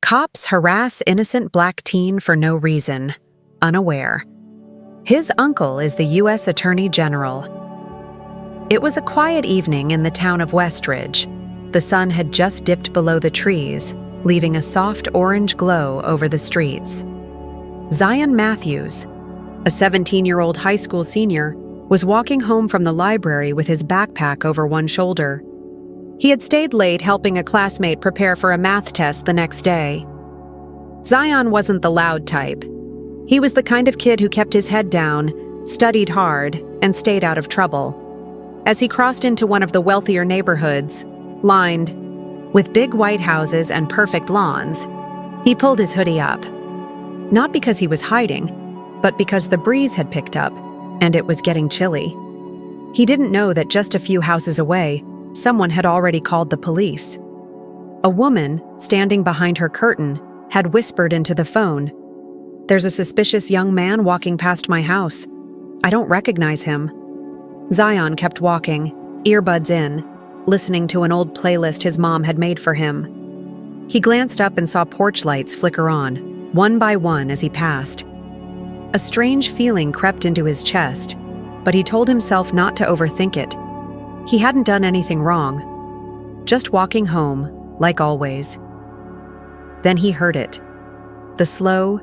Cops harass innocent black teen for no reason, unaware. His uncle is the U.S. Attorney General. It was a quiet evening in the town of Westridge. The sun had just dipped below the trees, leaving a soft orange glow over the streets. Zion Matthews, a 17-year-old high school senior, was walking home from the library with his backpack over one shoulder. He had stayed late helping a classmate prepare for a math test the next day. Zion wasn't the loud type. He was the kind of kid who kept his head down, studied hard, and stayed out of trouble. As he crossed into one of the wealthier neighborhoods, lined with big white houses and perfect lawns, he pulled his hoodie up. Not because he was hiding, but because the breeze had picked up, and it was getting chilly. He didn't know that just a few houses away, someone had already called the police. A woman, standing behind her curtain, had whispered into the phone, "There's a suspicious young man walking past my house. I don't recognize him." Zion kept walking, earbuds in, listening to an old playlist his mom had made for him. He glanced up and saw porch lights flicker on, one by one as he passed. A strange feeling crept into his chest, but he told himself not to overthink it. He hadn't done anything wrong. Just walking home, like always. Then he heard it. The slow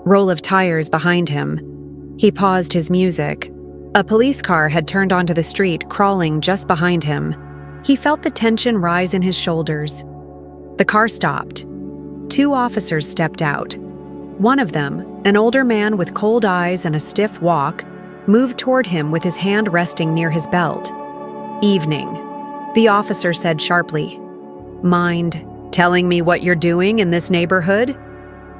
roll of tires behind him. He paused his music. A police car had turned onto the street, crawling just behind him. He felt the tension rise in his shoulders. The car stopped. Two officers stepped out. One of them, an older man with cold eyes and a stiff walk, moved toward him with his hand resting near his belt. "Evening," the officer said sharply. "Mind telling me what you're doing in this neighborhood?"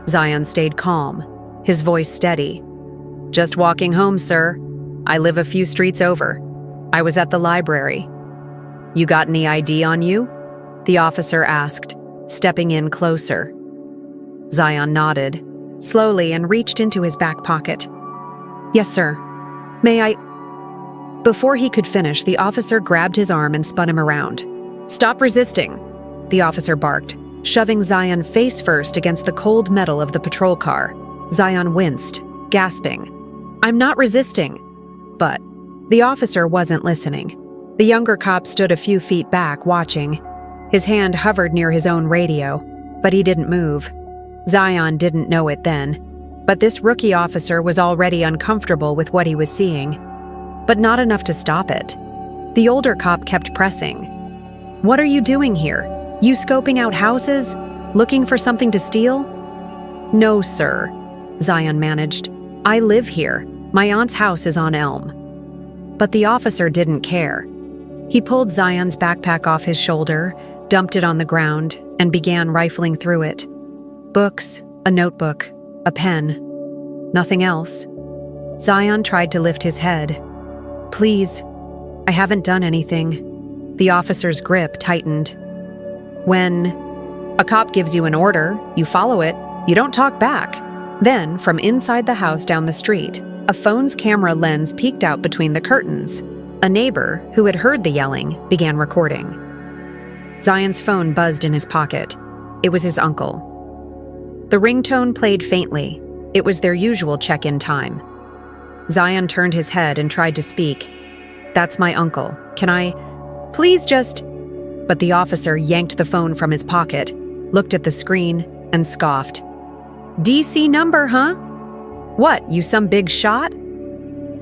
Zion stayed calm, his voice steady. "Just walking home, sir. I live a few streets over. I was at the library." "You got any ID on you?" the officer asked, stepping in closer. Zion nodded, slowly, and reached into his back pocket. "Yes, sir. May I—" Before he could finish, the officer grabbed his arm and spun him around. "Stop resisting," the officer barked, shoving Zion face first against the cold metal of the patrol car. Zion winced, gasping. "I'm not resisting." But the officer wasn't listening. The younger cop stood a few feet back, watching. His hand hovered near his own radio, but he didn't move. Zion didn't know it then, but this rookie officer was already uncomfortable with what he was seeing. But not enough to stop it. The older cop kept pressing. "What are you doing here? You scoping out houses? Looking for something to steal?" "No, sir," Zion managed. "I live here. My aunt's house is on Elm." But the officer didn't care. He pulled Zion's backpack off his shoulder, dumped it on the ground, and began rifling through it. Books, a notebook, a pen. Nothing else. Zion tried to lift his head. "Please, I haven't done anything." The officer's grip tightened. "When a cop gives you an order, you follow it. You don't talk back." Then, from inside the house down the street, a phone's camera lens peeked out between the curtains. A neighbor, who had heard the yelling, began recording. Zion's phone buzzed in his pocket. It was his uncle. The ringtone played faintly. It was their usual check-in time. Zion turned his head and tried to speak. "That's my uncle. Can I— Please just—" But the officer yanked the phone from his pocket, looked at the screen, and scoffed. "DC number, huh? What, you some big shot?"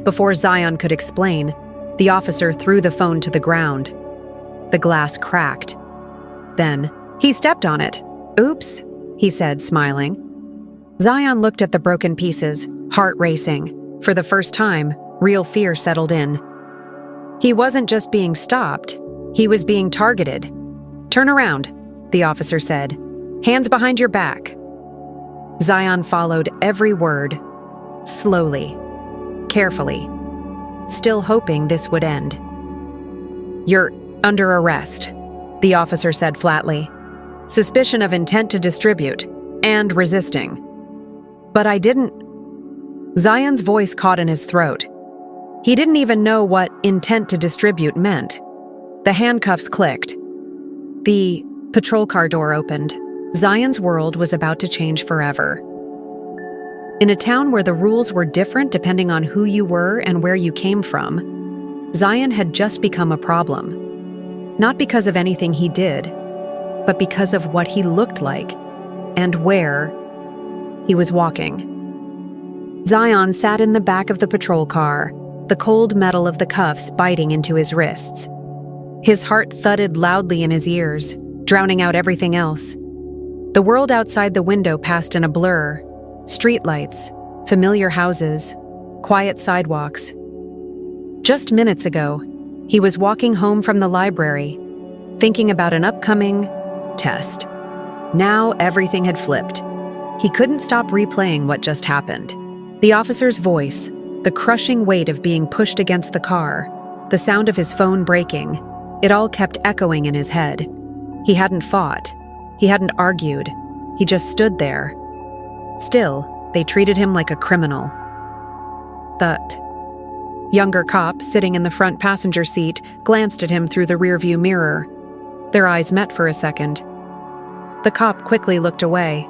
Before Zion could explain, the officer threw the phone to the ground. The glass cracked. Then, he stepped on it. "Oops," he said, smiling. Zion looked at the broken pieces, heart racing. For the first time, real fear settled in. He wasn't just being stopped, he was being targeted. "Turn around," the officer said. "Hands behind your back." Zion followed every word, slowly, carefully, still hoping this would end. "You're under arrest," the officer said flatly. "Suspicion of intent to distribute and resisting." "But I didn't—" Zion's voice caught in his throat. He didn't even know what intent to distribute meant. The handcuffs clicked. The patrol car door opened. Zion's world was about to change forever. In a town where the rules were different depending on who you were and where you came from, Zion had just become a problem. Not because of anything he did, but because of what he looked like and where he was walking. Zion sat in the back of the patrol car, the cold metal of the cuffs biting into his wrists. His heart thudded loudly in his ears, drowning out everything else. The world outside the window passed in a blur. Streetlights, familiar houses, quiet sidewalks. Just minutes ago, he was walking home from the library, thinking about an upcoming test. Now everything had flipped. He couldn't stop replaying what just happened. The officer's voice, the crushing weight of being pushed against the car, the sound of his phone breaking, it all kept echoing in his head. He hadn't fought. He hadn't argued. He just stood there. Still, they treated him like a criminal. The younger cop, sitting in the front passenger seat, glanced at him through the rearview mirror. Their eyes met for a second. The cop quickly looked away.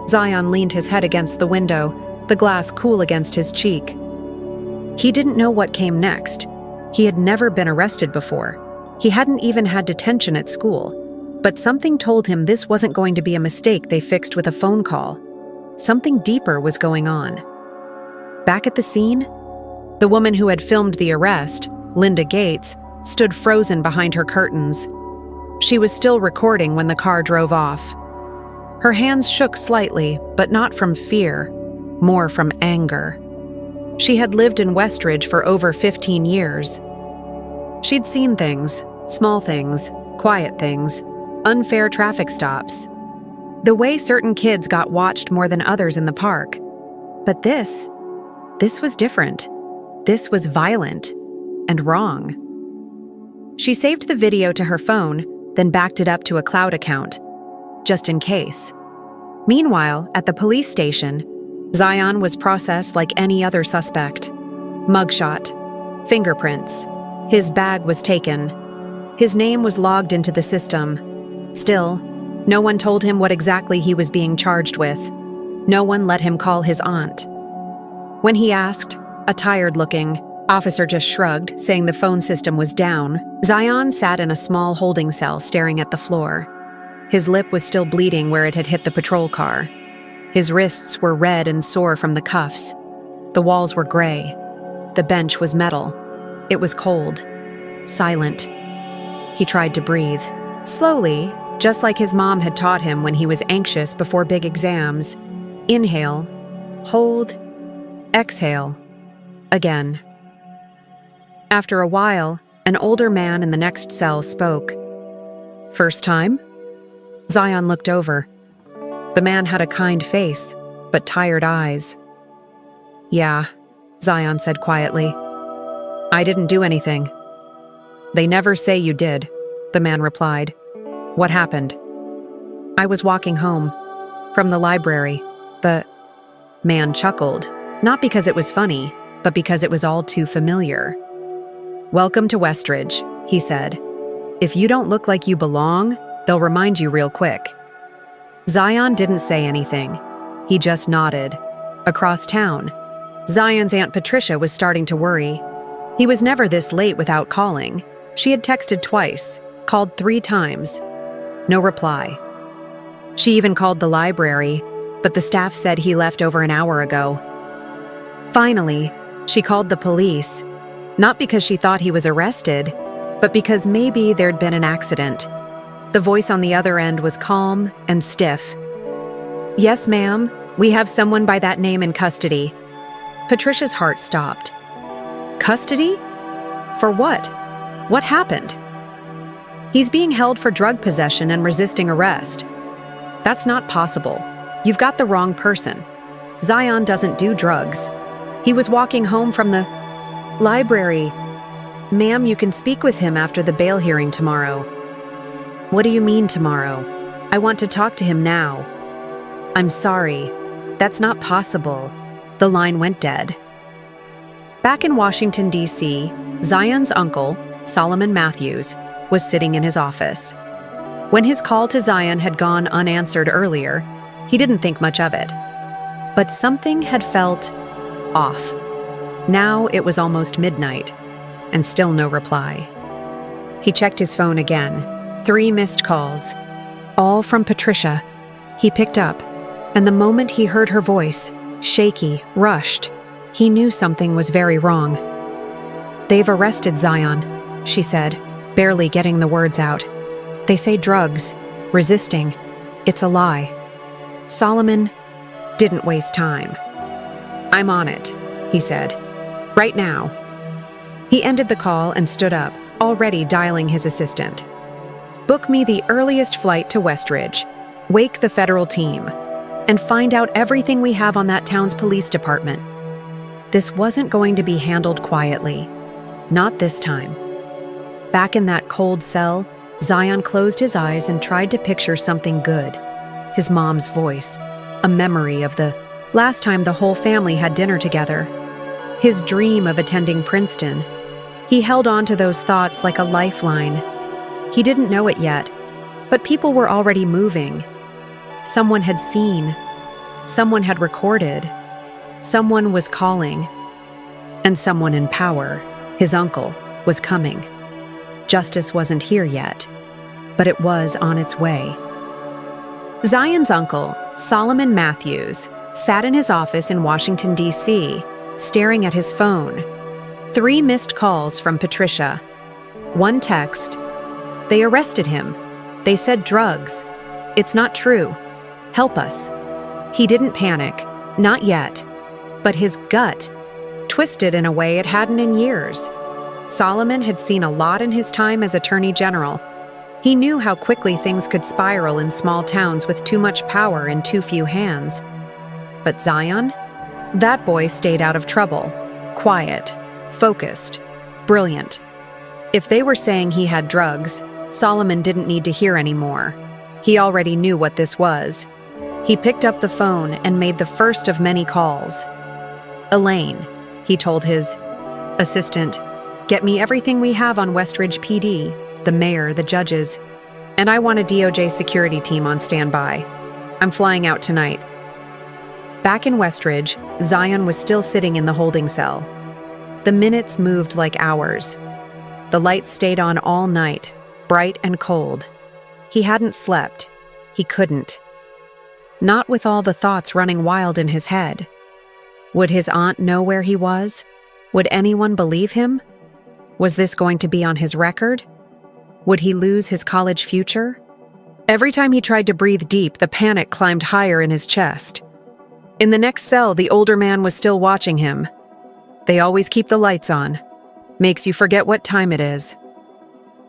Zion leaned his head against the window, the glass cool against his cheek. He didn't know what came next. He had never been arrested before. He hadn't even had detention at school. But something told him this wasn't going to be a mistake they fixed with a phone call. Something deeper was going on. Back at the scene, the woman who had filmed the arrest, Linda Gates, stood frozen behind her curtains. She was still recording when the car drove off. Her hands shook slightly, but not from fear, more from anger. She had lived in Westridge for over 15 years. She'd seen things, small things, quiet things, unfair traffic stops. The way certain kids got watched more than others in the park. But this was different. This was violent and wrong. She saved the video to her phone, then backed it up to a cloud account, just in case. Meanwhile, at the police station, Zion was processed like any other suspect. Mugshot, fingerprints. His bag was taken. His name was logged into the system. Still, no one told him what exactly he was being charged with. No one let him call his aunt. When he asked, a tired-looking officer just shrugged, saying the phone system was down. Zion sat in a small holding cell staring at the floor. His lip was still bleeding where it had hit the patrol car. His wrists were red and sore from the cuffs. The walls were gray. The bench was metal. It was cold. Silent. He tried to breathe. Slowly, just like his mom had taught him when he was anxious before big exams. Inhale. Hold. Exhale. Again. After a while, an older man in the next cell spoke. "First time?" Zion looked over. The man had a kind face, but tired eyes. "Yeah," Zion said quietly. "I didn't do anything." "They never say you did," the man replied. "What happened?" "I was walking home. From the library." The man chuckled, not because it was funny, but because it was all too familiar. "Welcome to Westridge," he said. "If you don't look like you belong, they'll remind you real quick." Zion didn't say anything. He just nodded. Across town, Zion's Aunt Patricia was starting to worry. He was never this late without calling. She had texted twice, called 3 times. No reply. She even called the library, but the staff said he left over an hour ago. Finally, she called the police, not because she thought he was arrested, but because maybe there'd been an accident. The voice on the other end was calm and stiff. "Yes, ma'am, we have someone by that name in custody." Patricia's heart stopped. "Custody? For what? What happened?" "He's being held for drug possession and resisting arrest." "That's not possible. You've got the wrong person. Zion doesn't do drugs. He was walking home from the library." "Ma'am, you can speak with him after the bail hearing tomorrow." "What do you mean tomorrow? I want to talk to him now." "I'm sorry. That's not possible." The line went dead. Back in Washington, D.C., Zion's uncle, Solomon Matthews, was sitting in his office. When his call to Zion had gone unanswered earlier, he didn't think much of it. But something had felt off. Now it was almost midnight, and still no reply. He checked his phone again. 3 missed calls, all from Patricia. He picked up, and the moment he heard her voice, shaky, rushed, he knew something was very wrong. "They've arrested Zion," she said, barely getting the words out. "They say drugs, resisting. It's a lie." Solomon didn't waste time. "I'm on it," he said. "Right now." He ended the call and stood up, already dialing his assistant. "Book me the earliest flight to Westridge, wake the federal team, and find out everything we have on that town's police department." This wasn't going to be handled quietly. Not this time. Back in that cold cell, Zion closed his eyes and tried to picture something good. His mom's voice, a memory of the last time the whole family had dinner together. His dream of attending Princeton. He held on to those thoughts like a lifeline. He didn't know it yet, but people were already moving. Someone had seen. Someone had recorded. Someone was calling. And someone in power, his uncle, was coming. Justice wasn't here yet, but it was on its way. Zion's uncle, Solomon Matthews, sat in his office in Washington, D.C., staring at his phone. 3 missed calls from Patricia. 1 text. "They arrested him. They said drugs. It's not true. Help us." He didn't panic, not yet, but his gut twisted in a way it hadn't in years. Solomon had seen a lot in his time as Attorney General. He knew how quickly things could spiral in small towns with too much power in too few hands. But Zion? That boy stayed out of trouble. Quiet, focused, brilliant. If they were saying he had drugs, Solomon didn't need to hear anymore. He already knew what this was. He picked up the phone and made the first of many calls. "Elaine," he told his assistant, "get me everything we have on Westridge PD, the mayor, the judges, and I want a DOJ security team on standby. I'm flying out tonight." Back in Westridge, Zion was still sitting in the holding cell. The minutes moved like hours. The lights stayed on all night, bright and cold. He hadn't slept. He couldn't. Not with all the thoughts running wild in his head. Would his aunt know where he was? Would anyone believe him? Was this going to be on his record? Would he lose his college future? Every time he tried to breathe deep, the panic climbed higher in his chest. In the next cell, the older man was still watching him. "They always keep the lights on. Makes you forget what time it is.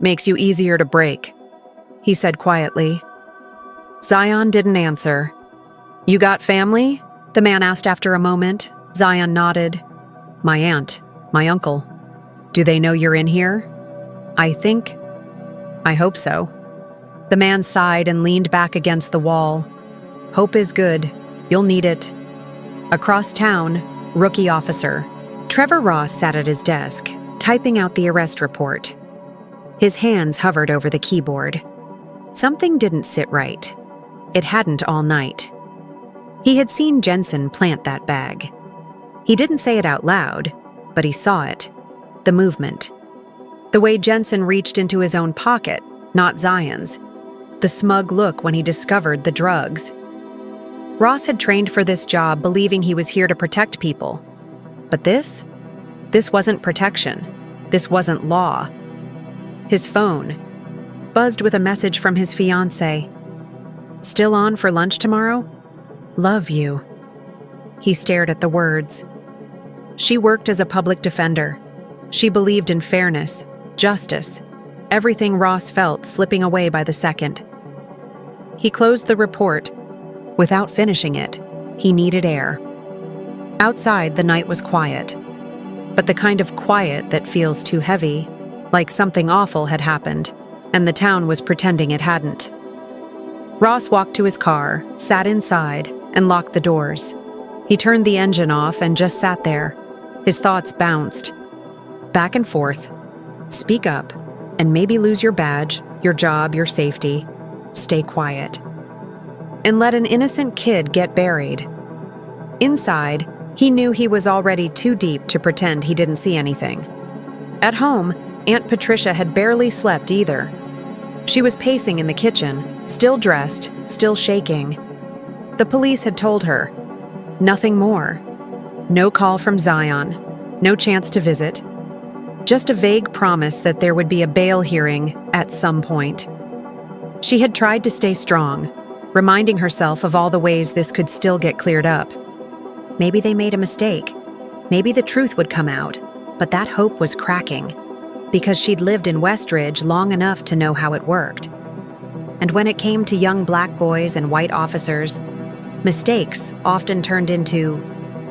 Makes you easier to break," he said quietly. Zion didn't answer. "You got family?" the man asked after a moment. Zion nodded. "My aunt, my uncle. Do they know you're in here?" I hope so." The man sighed and leaned back against the wall. "Hope is good. You'll need it." Across town, rookie officer Trevor Ross sat at his desk, typing out the arrest report. His hands hovered over the keyboard. Something didn't sit right. It hadn't all night. He had seen Jensen plant that bag. He didn't say it out loud, but he saw it. The movement. The way Jensen reached into his own pocket, not Zion's. The smug look when he discovered the drugs. Ross had trained for this job believing he was here to protect people. But this wasn't protection. This wasn't law. His phone buzzed with a message from his fiancée. "Still on for lunch tomorrow? Love you." He stared at the words. She worked as a public defender. She believed in fairness, justice, everything Ross felt slipping away by the second. He closed the report. Without finishing it, he needed air. Outside, the night was quiet, but the kind of quiet that feels too heavy, like something awful had happened, and the town was pretending it hadn't. Ross walked to his car, sat inside, and locked the doors. He turned the engine off and just sat there. His thoughts bounced back and forth. Speak up, and maybe lose your badge, your job, your safety. stay quiet and let an innocent kid get buried. Inside, he knew he was already too deep to pretend he didn't see anything. At home, Aunt Patricia had barely slept either. She was pacing in the kitchen, still dressed, still shaking. The police had told her, nothing more. No call from Zion, no chance to visit. Just a vague promise that there would be a bail hearing at some point. She had tried to stay strong, reminding herself of all the ways this could still get cleared up. Maybe they made a mistake. Maybe the truth would come out, but that hope was cracking, because she'd lived in Westridge long enough to know how it worked. And when it came to young black boys and white officers, mistakes often turned into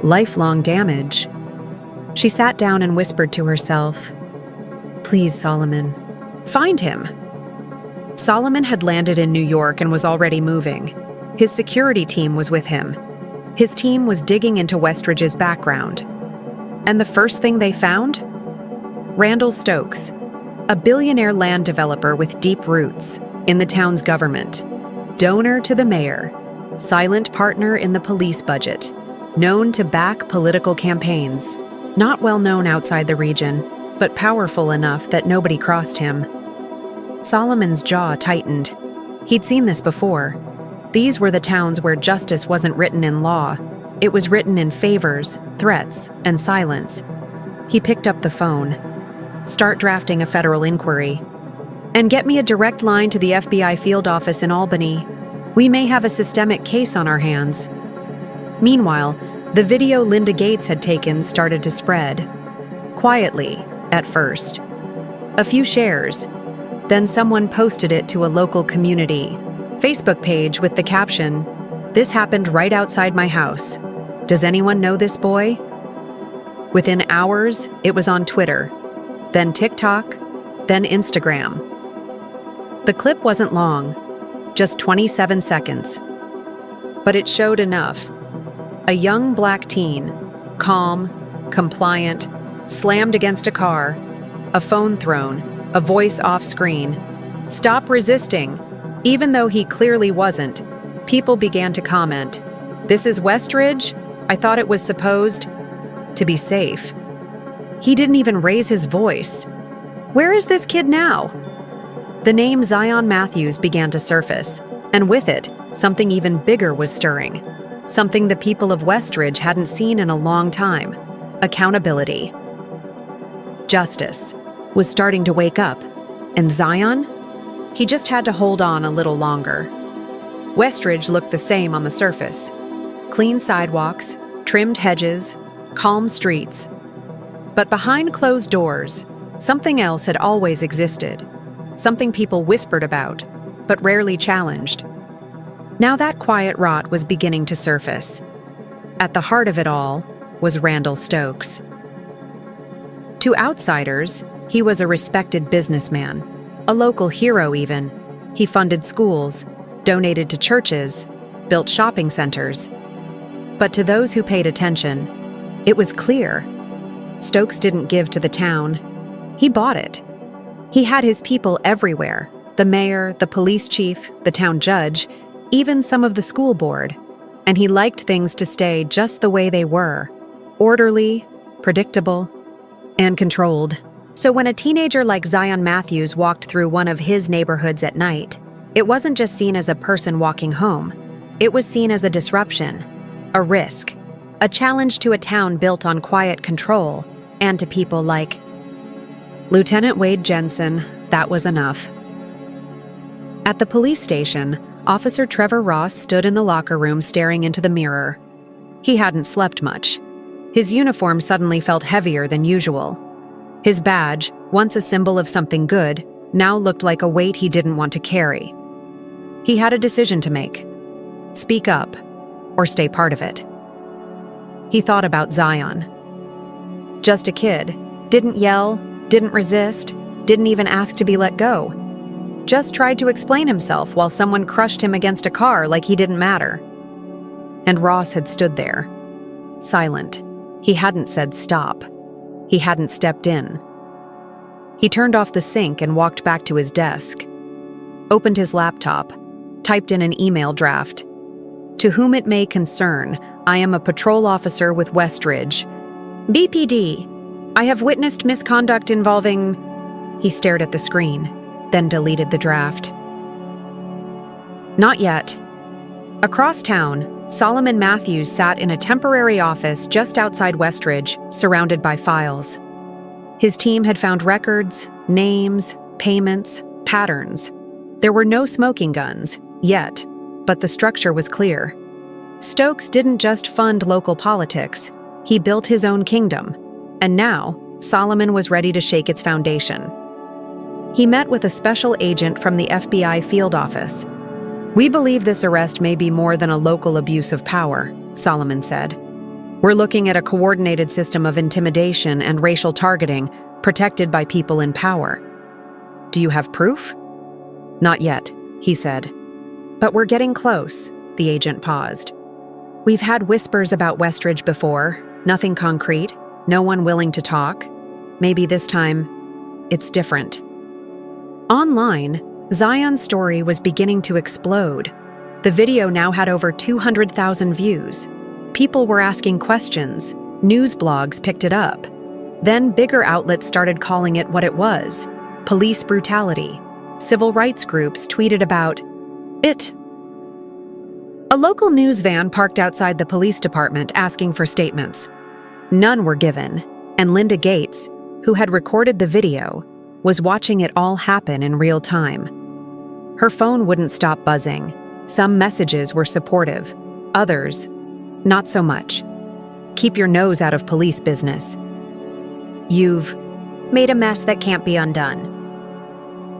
lifelong damage. She sat down and whispered to herself, "Please, Solomon, find him." Solomon had landed in New York and was already moving. His security team was with him. His team was digging into Westridge's background. And the first thing they found? Randall Stokes, a billionaire land developer with deep roots in the town's government, donor to the mayor, silent partner in the police budget, known to back political campaigns, not well known outside the region, but powerful enough that nobody crossed him. Solomon's jaw tightened. He'd seen this before. These were the towns where justice wasn't written in law. It was written in favors, threats, and silence. He picked up the phone. "Start drafting a federal inquiry. And get me a direct line to the FBI field office in Albany. We may have a systemic case on our hands." Meanwhile, the video Linda Gates had taken started to spread. Quietly, at first. A few shares. Then someone posted it to a local community Facebook page with the caption, "This happened right outside my house. Does anyone know this boy?" Within hours, it was on Twitter, then TikTok, then Instagram. The clip wasn't long, just 27 seconds. But it showed enough. A young black teen, calm, compliant, slammed against a car, a phone thrown, a voice off screen. "Stop resisting." Even though he clearly wasn't, people began to comment, "This is Westridge? I thought it was supposed to be safe." He didn't even raise his voice. Where is this kid now? The name Zion Matthews began to surface, and with it, something even bigger was stirring. Something the people of Westridge hadn't seen in a long time. Accountability. Justice was starting to wake up. And Zion? He just had to hold on a little longer. Westridge looked the same on the surface. Clean sidewalks, trimmed hedges, calm streets. But behind closed doors, something else had always existed. Something people whispered about, but rarely challenged. Now that quiet rot was beginning to surface. At the heart of it all was Randall Stokes. To outsiders, he was a respected businessman, a local hero even. He funded schools, donated to churches, built shopping centers. But to those who paid attention, it was clear. Stokes didn't give to the town. He bought it. He had his people everywhere, the mayor, the police chief, the town judge, even some of the school board. And he liked things to stay just the way they were, orderly, predictable, and controlled. So when a teenager like Zion Matthews walked through one of his neighborhoods at night, it wasn't just seen as a person walking home. It was seen as a disruption, a risk, a challenge to a town built on quiet control, and to people like Lieutenant Wade Jensen. That was enough. At the police station, Officer Trevor Ross stood in the locker room staring into the mirror. He hadn't slept much. His uniform suddenly felt heavier than usual. His badge, once a symbol of something good, now looked like a weight he didn't want to carry. He had a decision to make. Speak up, or stay part of it. He thought about Zion. Just a kid. Didn't yell, didn't resist, didn't even ask to be let go. Just tried to explain himself while someone crushed him against a car like he didn't matter. And Ross had stood there, silent. He hadn't said stop. He hadn't stepped in. He turned off the sink and walked back to his desk, opened his laptop, typed in an email draft. "To whom it may concern, I am a patrol officer with Westridge. BPD, I have witnessed misconduct involving..." He stared at the screen, then deleted the draft. Not yet. Across town, Solomon Matthews sat in a temporary office just outside Westridge, surrounded by files. His team had found records, names, payments, patterns. There were no smoking guns, yet, but the structure was clear. Stokes didn't just fund local politics, he built his own kingdom, and now Solomon was ready to shake its foundation. He met with a special agent from the FBI field office. "We believe this arrest may be more than a local abuse of power," Solomon said. "We're looking at a coordinated system of intimidation and racial targeting protected by people in power. Do you have proof?" "Not yet," he said. "But we're getting close," the agent paused. "We've had whispers about Westridge before, nothing concrete, no one willing to talk. Maybe this time, it's different." Online, Zion's story was beginning to explode. The video now had over 200,000 views. People were asking questions, news blogs picked it up. Then bigger outlets started calling it what it was: police brutality. Civil rights groups tweeted about it. A local news van parked outside the police department asking for statements. None were given, and Linda Gates, who had recorded the video, was watching it all happen in real time. Her phone wouldn't stop buzzing. Some messages were supportive, others, not so much. "Keep your nose out of police business. You've made a mess that can't be undone.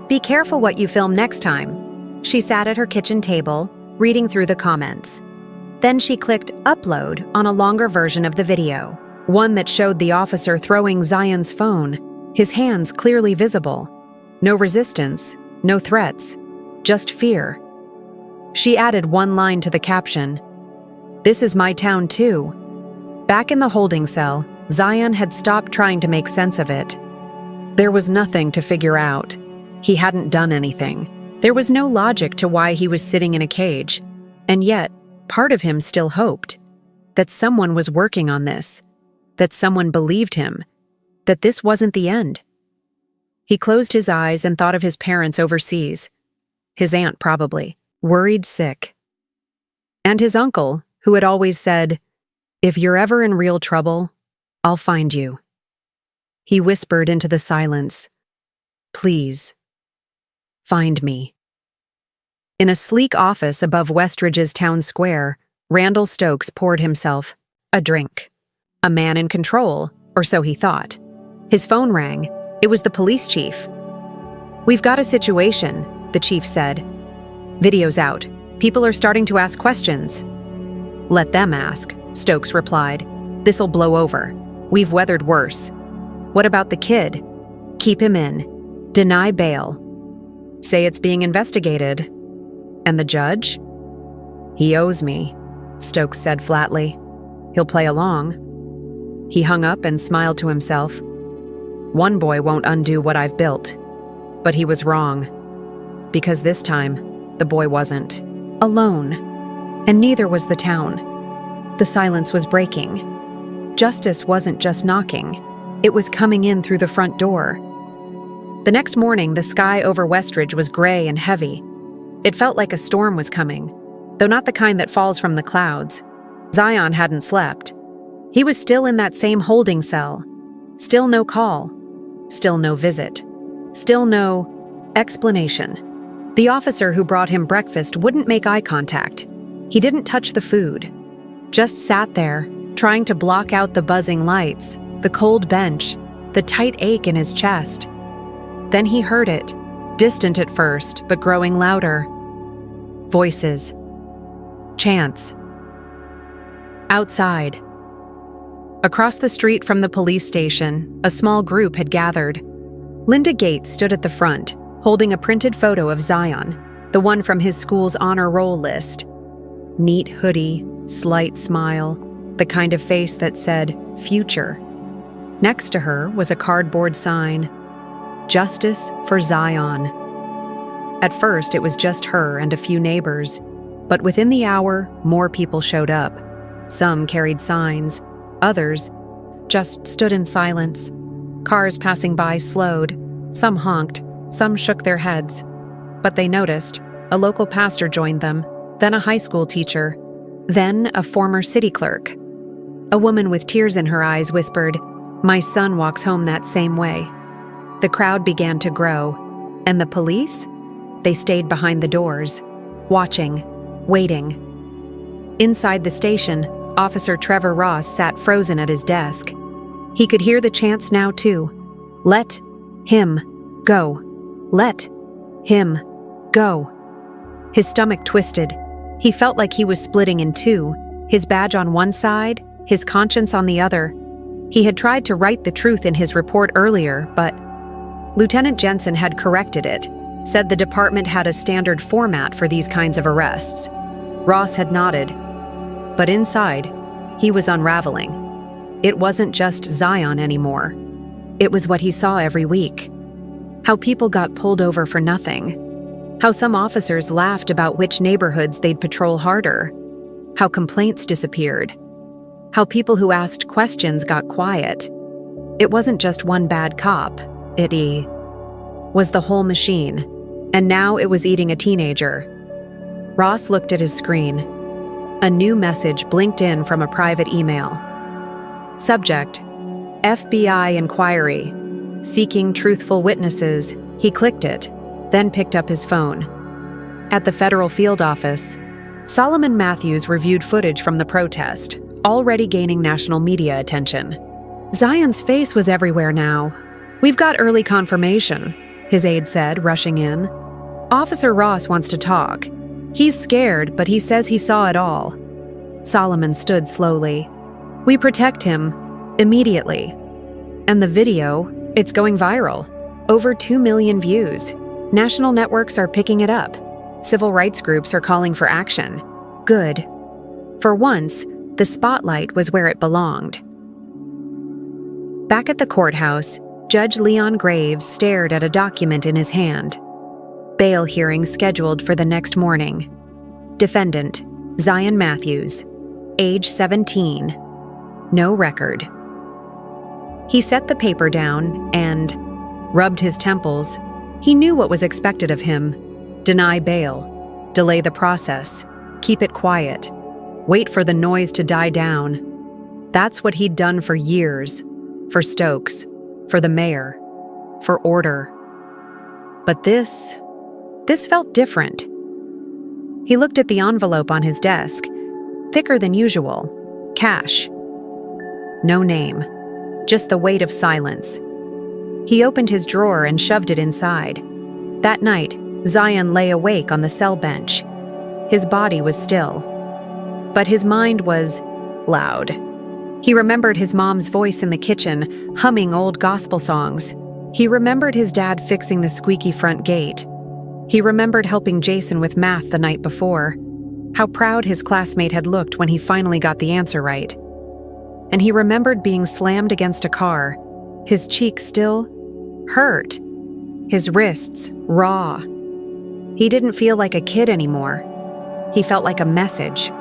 Be careful what you film next time." She sat at her kitchen table, reading through the comments. Then she clicked upload on a longer version of the video, one that showed the officer throwing Zion's phone, his hands clearly visible. No resistance, no threats, just fear. She added one line to the caption: "This is my town too." Back in the holding cell, Zion had stopped trying to make sense of it. There was nothing to figure out. He hadn't done anything. There was no logic to why he was sitting in a cage. And yet, part of him still hoped that someone was working on this, that someone believed him, that this wasn't the end. He closed his eyes and thought of his parents overseas. His aunt probably, worried sick. And his uncle, who had always said, "If you're ever in real trouble, I'll find you." He whispered into the silence, "Please, find me." In a sleek office above Westridge's town square, Randall Stokes poured himself a drink. A man in control, or so he thought. His phone rang. It was the police chief. "We've got a situation," the chief said. "Video's out. People are starting to ask questions." "Let them ask," Stokes replied. "This'll blow over. We've weathered worse. What about the kid? Keep him in. Deny bail. Say it's being investigated. And the judge?" "He owes me," Stokes said flatly. "He'll play along." He hung up and smiled to himself. One boy won't undo what I've built. But he was wrong. Because this time, the boy wasn't alone. And neither was the town. The silence was breaking. Justice wasn't just knocking. It was coming in through the front door. The next morning, the sky over Westridge was gray and heavy. It felt like a storm was coming, though not the kind that falls from the clouds. Zion hadn't slept. He was still in that same holding cell. Still no call. Still no visit. Still no explanation. The officer who brought him breakfast wouldn't make eye contact. He didn't touch the food. Just sat there, trying to block out the buzzing lights, the cold bench, the tight ache in his chest. Then he heard it, distant at first, but growing louder. Voices. Chants. Outside. Across the street from the police station, a small group had gathered. Linda Gates stood at the front, holding a printed photo of Zion, the one from his school's honor roll list. Neat hoodie, slight smile, the kind of face that said, "Future." Next to her was a cardboard sign, "Justice for Zion." At first, it was just her and a few neighbors, but within the hour, more people showed up. Some carried signs, others just stood in silence. Cars passing by slowed, some honked, some shook their heads. But they noticed. A local pastor joined them, then a high school teacher, then a former city clerk. A woman with tears in her eyes whispered, "My son walks home that same way." The crowd began to grow, and the police? They stayed behind the doors, watching, waiting. Inside the station, Officer Trevor Ross sat frozen at his desk. He could hear the chants now too. "Let him go. Let him go." His stomach twisted. He felt like he was splitting in two, his badge on one side, his conscience on the other. He had tried to write the truth in his report earlier, but Lieutenant Jensen had corrected it, said the department had a standard format for these kinds of arrests. Ross had nodded. But inside, he was unraveling. It wasn't just Zion anymore. It was what he saw every week. How people got pulled over for nothing. How some officers laughed about which neighborhoods they'd patrol harder. How complaints disappeared. How people who asked questions got quiet. It wasn't just one bad cop. It was the whole machine. And now it was eating a teenager. Ross looked at his screen. A new message blinked in from a private email. Subject: FBI inquiry. Seeking truthful witnesses. He clicked it, then picked up his phone. At the federal field office, Solomon Matthews reviewed footage from the protest, already gaining national media attention. Zion's face was everywhere now. "We've got early confirmation," his aide said, rushing in. "Officer Ross wants to talk. He's scared, but he says he saw it all." Solomon stood slowly. "We protect him. Immediately." And the video, it's going viral. Over 2 million views. National networks are picking it up. Civil rights groups are calling for action. Good. For once, the spotlight was where it belonged. Back at the courthouse, Judge Leon Graves stared at a document in his hand. Bail hearing scheduled for the next morning. Defendant, Zion Matthews, age 17. No record. He set the paper down and rubbed his temples. He knew what was expected of him. Deny bail. Delay the process. Keep it quiet. Wait for the noise to die down. That's what he'd done for years. For Stokes. For the mayor. For order. But this felt different. He looked at the envelope on his desk. Thicker than usual. Cash. No name. Just the weight of silence. He opened his drawer and shoved it inside. That night, Zion lay awake on the cell bench. His body was still. But his mind was loud. He remembered his mom's voice in the kitchen, humming old gospel songs. He remembered his dad fixing the squeaky front gate. He remembered helping Jason with math the night before. How proud his classmate had looked when he finally got the answer right. And he remembered being slammed against a car, his cheek still hurt, his wrists raw. He didn't feel like a kid anymore. He felt like a message.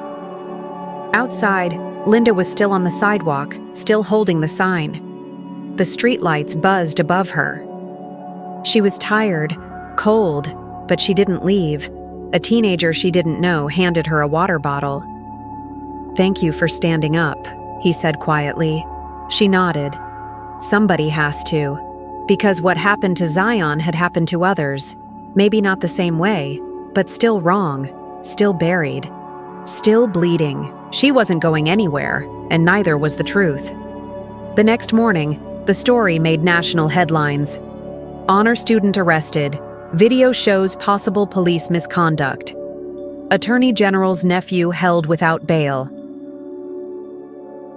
Outside, Linda was still on the sidewalk, still holding the sign. The streetlights buzzed above her. She was tired, cold, but she didn't leave. A teenager she didn't know handed her a water bottle. "Thank you for standing up," he said quietly. She nodded. Somebody has to. Because what happened to Zion had happened to others. Maybe not the same way, but still wrong, still buried, still bleeding. She wasn't going anywhere, and neither was the truth. The next morning, the story made national headlines. Honor student arrested. Video shows possible police misconduct. Attorney General's nephew held without bail.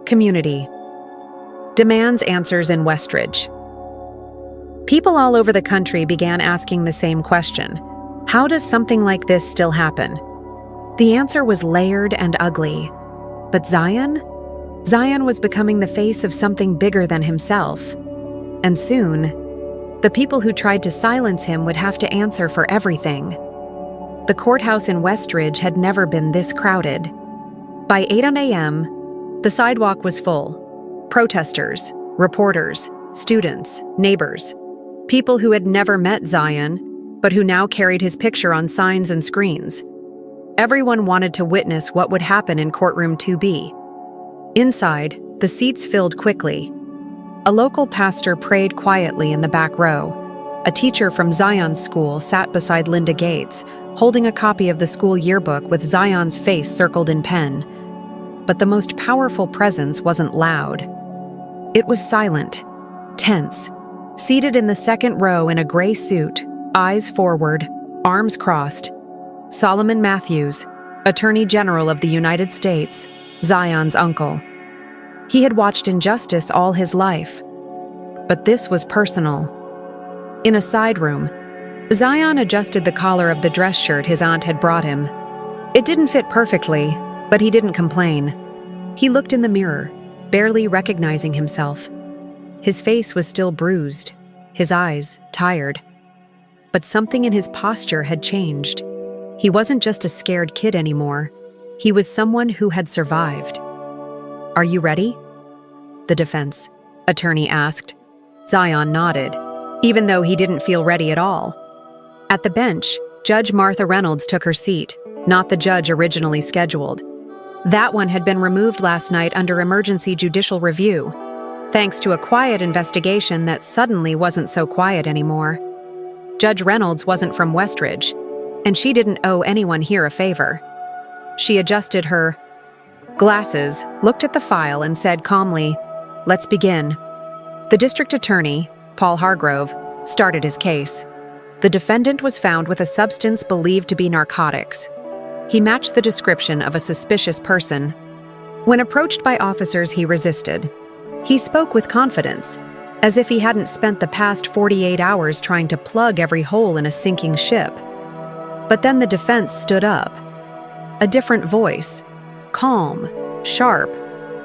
Community demands answers in Westridge. People all over the country began asking the same question. How does something like this still happen? The answer was layered and ugly. But Zion? Zion was becoming the face of something bigger than himself. And soon, The people who tried to silence him would have to answer for everything. The courthouse in Westridge had never been this crowded. By 8 a.m., the sidewalk was full. Protesters, reporters, students, neighbors, people who had never met Zion, but who now carried his picture on signs and screens. Everyone wanted to witness what would happen in courtroom 2B. Inside, the seats filled quickly. A local pastor prayed quietly in the back row. A teacher from Zion's school sat beside Linda Gates, holding a copy of the school yearbook with Zion's face circled in pen. But the most powerful presence wasn't loud. It was silent, tense, seated in the second row in a gray suit, eyes forward, arms crossed. Solomon Matthews, Attorney General of the United States, Zion's uncle. He had watched injustice all his life. But this was personal. In a side room, Zion adjusted the collar of the dress shirt his aunt had brought him. It didn't fit perfectly, but he didn't complain. He looked in the mirror, barely recognizing himself. His face was still bruised, his eyes tired. But something in his posture had changed. He wasn't just a scared kid anymore. He was someone who had survived. "Are you ready?" the defense attorney asked. Zion nodded, even though he didn't feel ready at all. At the bench, Judge Martha Reynolds took her seat, not the judge originally scheduled. That one had been removed last night under emergency judicial review, thanks to a quiet investigation that suddenly wasn't so quiet anymore. Judge Reynolds wasn't from Westridge, and she didn't owe anyone here a favor. She adjusted her glasses, looked at the file, and said calmly, "Let's begin." The district attorney, Paul Hargrove, started his case. The defendant was found with a substance believed to be narcotics. He matched the description of a suspicious person. When approached by officers, he resisted. He spoke with confidence, as if he hadn't spent the past 48 hours trying to plug every hole in a sinking ship. But then the defense stood up. A different voice, calm, sharp,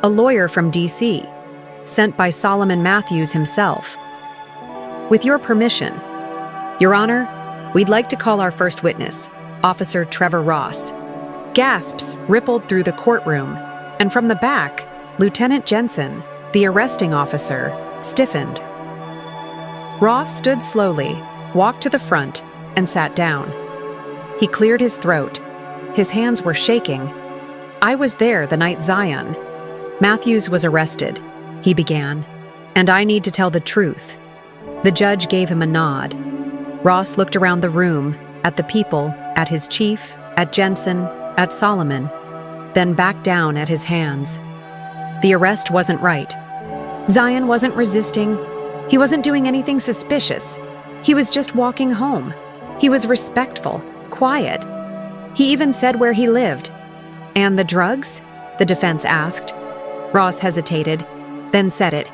a lawyer from D.C., sent by Solomon Matthews himself. "With your permission, Your Honor, we'd like to call our first witness, Officer Trevor Ross." Gasps rippled through the courtroom, and from the back, Lieutenant Jensen, the arresting officer, stiffened. Ross stood slowly, walked to the front, and sat down. He cleared his throat. His hands were shaking. "I was there the night Zion Matthews was arrested," he began, "and I need to tell the truth." The judge gave him a nod. Ross looked around the room, at the people, at his chief, at Jensen, at Solomon, then back down at his hands. The arrest wasn't right. Zion wasn't resisting. He wasn't doing anything suspicious. He was just walking home. He was respectful, quiet. He even said where he lived. "And the drugs?" the defense asked. Ross hesitated, then said it.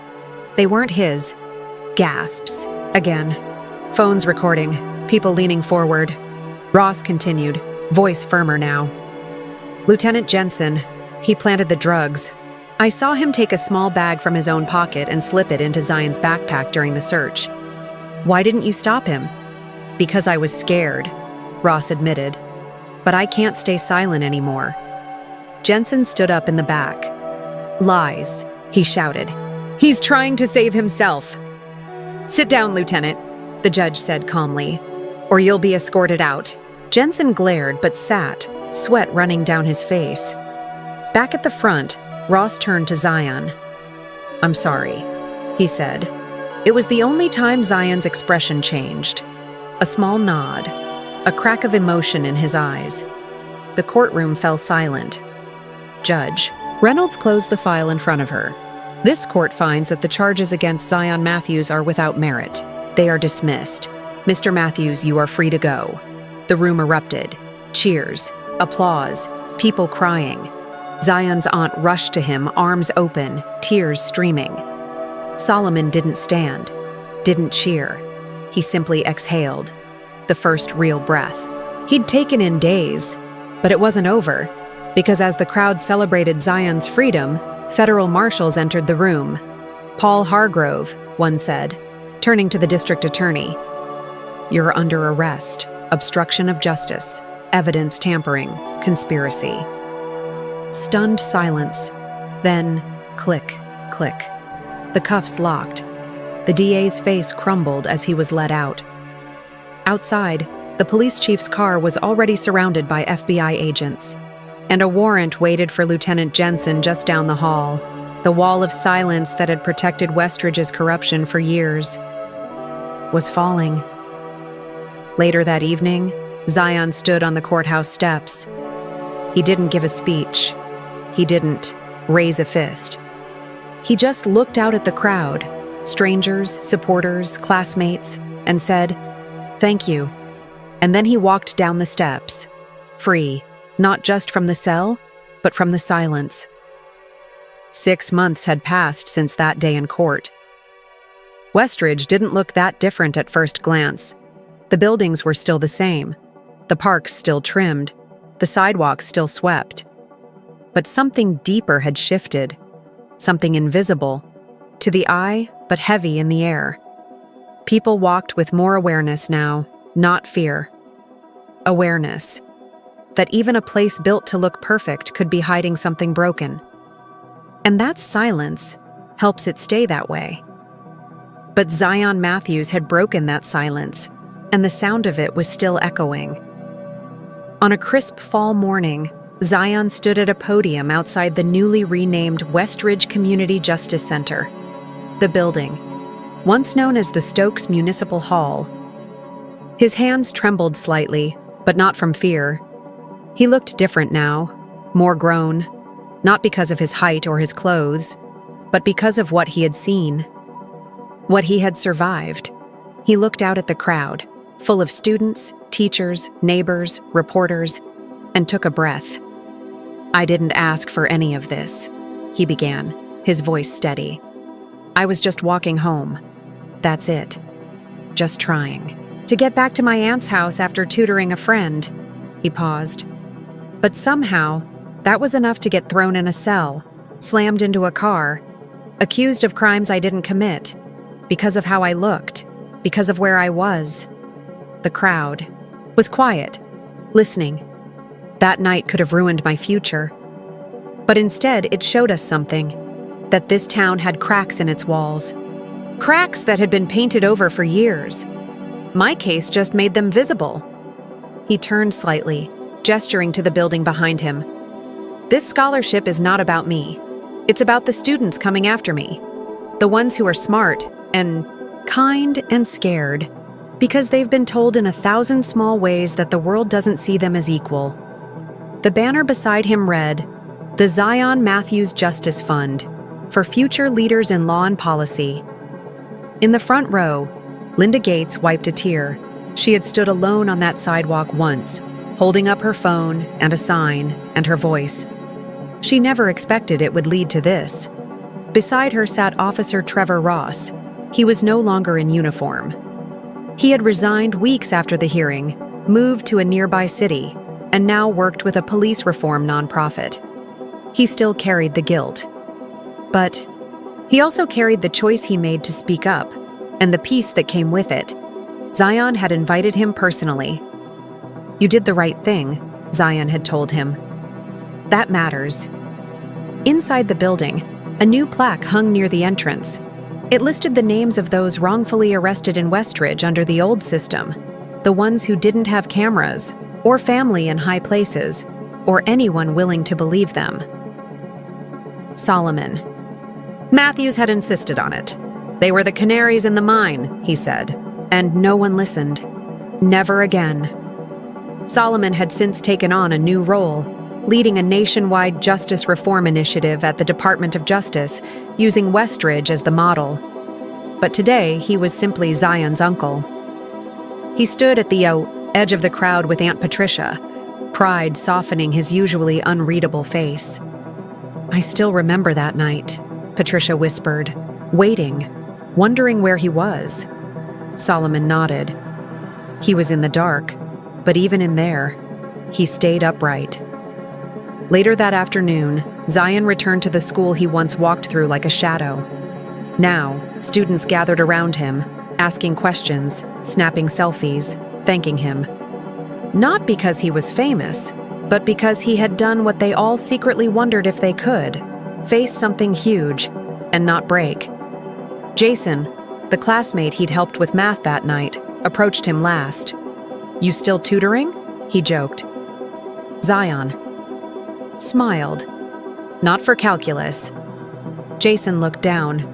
"They weren't his." Gasps. Again. Phones recording, people leaning forward. Ross continued, voice firmer now. "Lieutenant Jensen, he planted the drugs. I saw him take a small bag from his own pocket and slip it into Zion's backpack during the search." "Why didn't you stop him?" "Because I was scared," Ross admitted. "But I can't stay silent anymore." Jensen stood up in the back. "Lies," he shouted. "He's trying to save himself." "Sit down, Lieutenant," the judge said calmly, "or you'll be escorted out." Jensen glared but sat, sweat running down his face. Back at the front, Ross turned to Zion. "I'm sorry," he said. It was the only time Zion's expression changed. A small nod, a crack of emotion in his eyes. The courtroom fell silent. "Judge." Reynolds closed the file in front of her. "This court finds that the charges against Zion Matthews are without merit. They are dismissed. Mr. Matthews, you are free to go." The room erupted. Cheers, applause, people crying. Zion's aunt rushed to him, arms open, tears streaming. Solomon didn't stand, didn't cheer. He simply exhaled, the first real breath. He'd taken in days, but it wasn't over, because as the crowd celebrated Zion's freedom, federal marshals entered the room. "Paul Hargrove," one said. turning to the district attorney. "You're under arrest. Obstruction of justice. Evidence tampering. Conspiracy." Stunned silence. Then, click, click. The cuffs locked. The DA's face crumbled as he was let out. Outside, the police chief's car was already surrounded by FBI agents, and a warrant waited for Lieutenant Jensen just down the hall, the wall of silence that had protected Westridge's corruption for years was falling. Later that evening, Zion stood on the courthouse steps. He didn't give a speech. He didn't raise a fist. He just looked out at the crowd, strangers, supporters, classmates, and said, "Thank you." And then he walked down the steps, free, not just from the cell, but from the silence. 6 months had passed since that day in court. Westridge didn't look that different at first glance. The buildings were still the same, the parks still trimmed, the sidewalks still swept. But something deeper had shifted, something invisible, to the eye but heavy in the air. People walked with more awareness now, not fear. Awareness that even a place built to look perfect could be hiding something broken. And that silence helps it stay that way. But Zion Matthews had broken that silence, and the sound of it was still echoing. On a crisp fall morning, Zion stood at a podium outside the newly renamed Westridge Community Justice Center. The building, once known as the Stokes Municipal Hall. His hands trembled slightly, but not from fear. He looked different now, more grown, not because of his height or his clothes, but because of what he had seen, what he had survived. He looked out at the crowd, full of students, teachers, neighbors, reporters, and took a breath. "I didn't ask for any of this," he began, his voice steady. "I was just walking home. That's it. Just trying to get back to my aunt's house after tutoring a friend." He paused. But somehow, that was enough to get thrown in a cell, slammed into a car, accused of crimes I didn't commit, because of how I looked, because of where I was. The crowd was quiet, listening. That night could have ruined my future. But instead, it showed us something, that this town had cracks in its walls. Cracks that had been painted over for years. My case just made them visible. He turned slightly, gesturing to the building behind him. "This scholarship is not about me. It's about the students coming after me. The ones who are smart and kind and scared, because they've been told in 1,000 small ways that the world doesn't see them as equal." The banner beside him read, "The Zion Matthews Justice Fund, for future leaders in law and policy." In the front row, Linda Gates wiped a tear. She had stood alone on that sidewalk once, holding up her phone and a sign and her voice. She never expected it would lead to this. Beside her sat Officer Trevor Ross. He was no longer in uniform. He had resigned weeks after the hearing, moved to a nearby city, and now worked with a police reform nonprofit. He still carried the guilt. But he also carried the choice he made to speak up, and the peace that came with it. Zion had invited him personally. "You did the right thing," Zion had told him. "That matters." Inside the building, a new plaque hung near the entrance. It listed the names of those wrongfully arrested in Westridge under the old system, the ones who didn't have cameras, or family in high places, or anyone willing to believe them. Solomon. Matthews had insisted on it. "They were the canaries in the mine," he said, and no one listened. Never again. Solomon had since taken on a new role, leading a nationwide justice reform initiative at the Department of Justice, using Westridge as the model. But today, he was simply Zion's uncle. He stood at the edge of the crowd with Aunt Patricia, pride softening his usually unreadable face. "I still remember that night," Patricia whispered, waiting, wondering where he was. Solomon nodded. He was in the dark, but even in there, he stayed upright. Later that afternoon, Zion returned to the school he once walked through like a shadow. Now, students gathered around him, asking questions, snapping selfies, thanking him. Not because he was famous, but because he had done what they all secretly wondered if they could: face something huge and not break. Jason, the classmate he'd helped with math that night, approached him last. "You still tutoring?" he joked. Zion smiled. "Not for calculus." Jason looked down.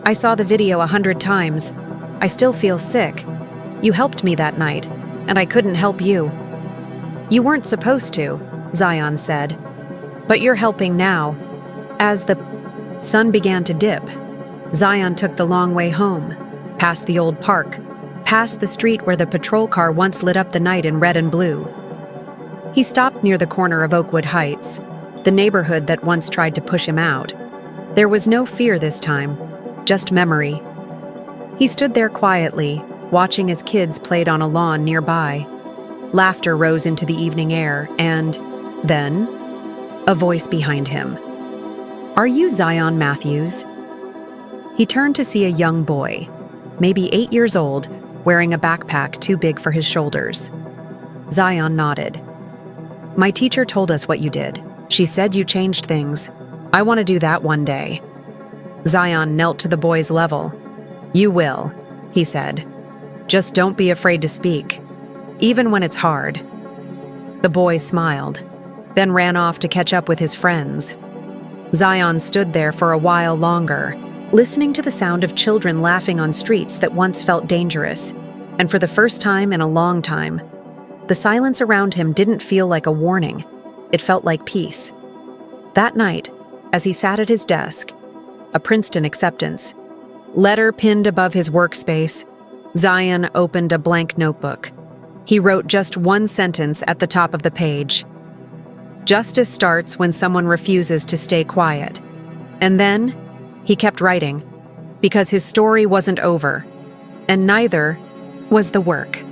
"I saw the video 100 times. I still feel sick. You helped me that night, and I couldn't help you." "You weren't supposed to," Zion said. "But you're helping now." As the sun began to dip, Zion took the long way home, past the old park, past the street where the patrol car once lit up the night in red and blue. He stopped near the corner of Oakwood Heights, the neighborhood that once tried to push him out. There was no fear this time, just memory. He stood there quietly, watching as kids played on a lawn nearby. Laughter rose into the evening air, and then, a voice behind him. "Are you Zion Matthews?" He turned to see a young boy, maybe 8 years old, wearing a backpack too big for his shoulders. Zion nodded. "My teacher told us what you did. She said you changed things. I want to do that one day." Zion knelt to the boy's level. "You will," he said. "Just don't be afraid to speak, even when it's hard." The boy smiled, then ran off to catch up with his friends. Zion stood there for a while longer, listening to the sound of children laughing on streets that once felt dangerous, and for the first time in a long time, the silence around him didn't feel like a warning. It felt like peace. That night, as he sat at his desk, a Princeton acceptance letter pinned above his workspace, Zion opened a blank notebook. He wrote just one sentence at the top of the page. "Justice starts when someone refuses to stay quiet." And then, he kept writing, because his story wasn't over, and neither was the work.